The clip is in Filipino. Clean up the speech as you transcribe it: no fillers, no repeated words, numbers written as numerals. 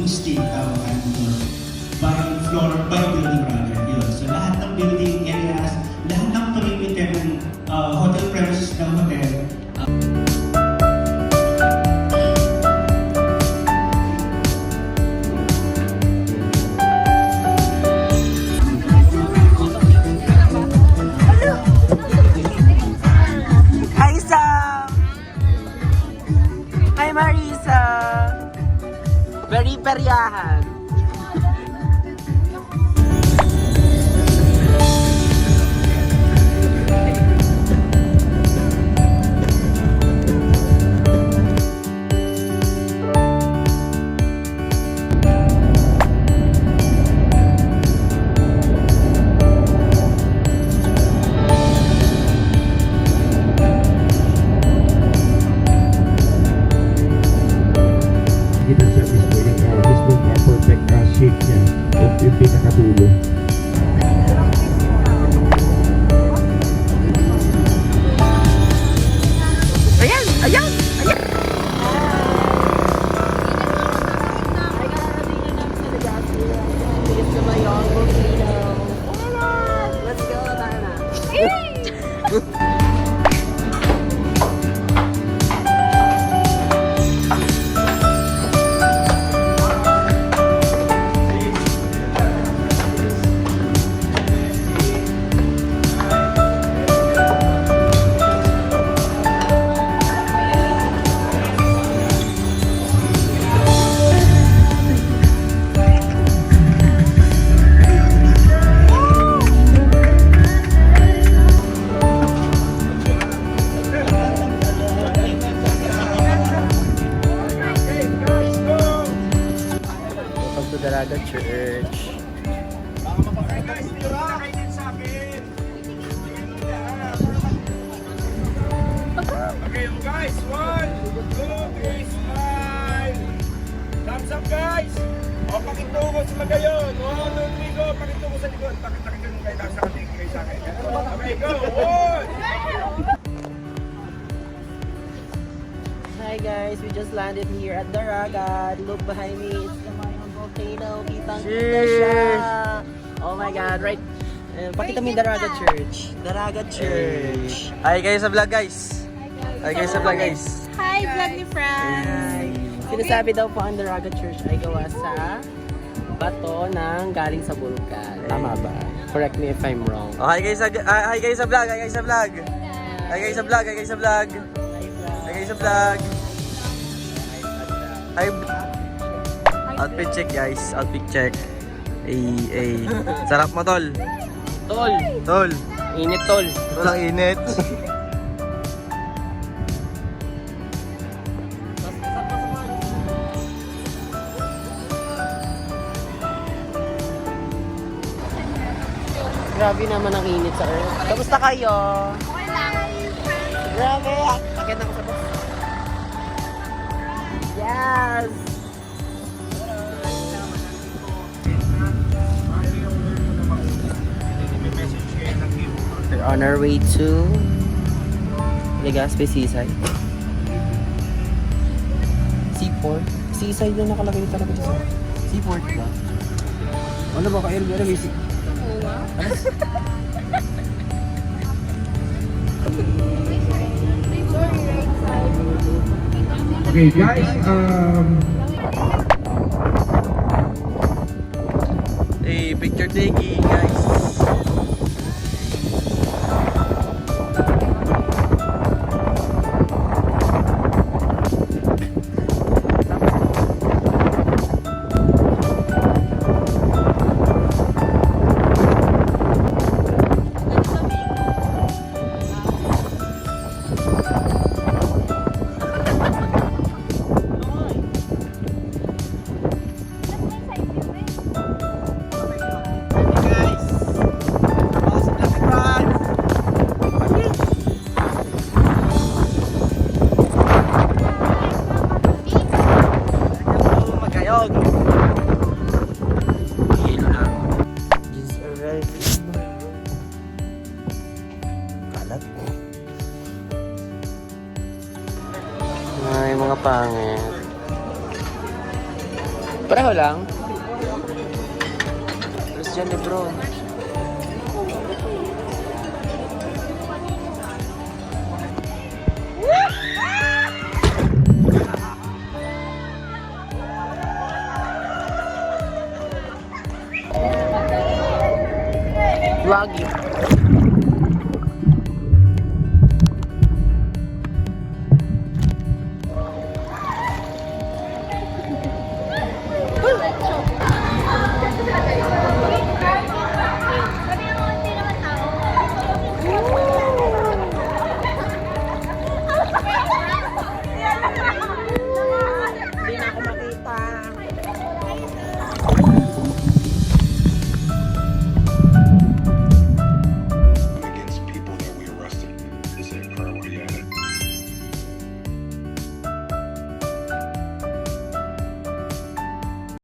acoustic by floor, by building rather. Yun. So lahat ng building areas, lahat ng perimeter ng hotel premises ng hotel, Hi, Sam! Hi, Marisa! Very peryahan. Kita siya mismo perfect shape niya yung pinakadulo. Ayan! Ayan! Ayan! Let's go, Tana! Welcome to Daraga Church. Okay, guys, 1, 2, 3, smile. Thumbs up, guys. O, pakitungo sa magayon. 1, 2, 3, go. Pakitungo sa likod. Pakita nyo kayo sa akin. Okay, go. 1. Hi guys, we just landed here at Daraga. Look behind me, it's the Mayon volcano. Kitang-kita siya. Oh my God, right? Pakita mo yung Daraga Church. Daraga Church. Hi guys sa vlog guys. Hi guys sa vlog guys. Hi, vlog ni Franz! Hi. Sinasabi daw po ang Daraga Church ay gawa sa bato ng galing sa bulkan. Tama ba? Correct me if I'm wrong. Oh, hi guys sa hi guys sa vlog. Hi guys sa vlog. Hi guys sa vlog. Hi guys sa vlog. Hi guys sa vlog. Hi. Outfit check guys. Outfit check. Ay. Sarap mo tol. Tol! Tol. Init tol! Tol ang init. Grabe naman ang init sa Earth. Kamusta kayo? Grabe! Akit ako sa bus. Yes! We're on our way to Legazpi Seaside. Seaport? Seaside na nakalagay talaga dyan. Seaport ba? Ano ba ka-air? Ano ba? Okay, guys, Hey, picture taking guys. Ay, mga pangit. Pareho lang. Christian Lebron.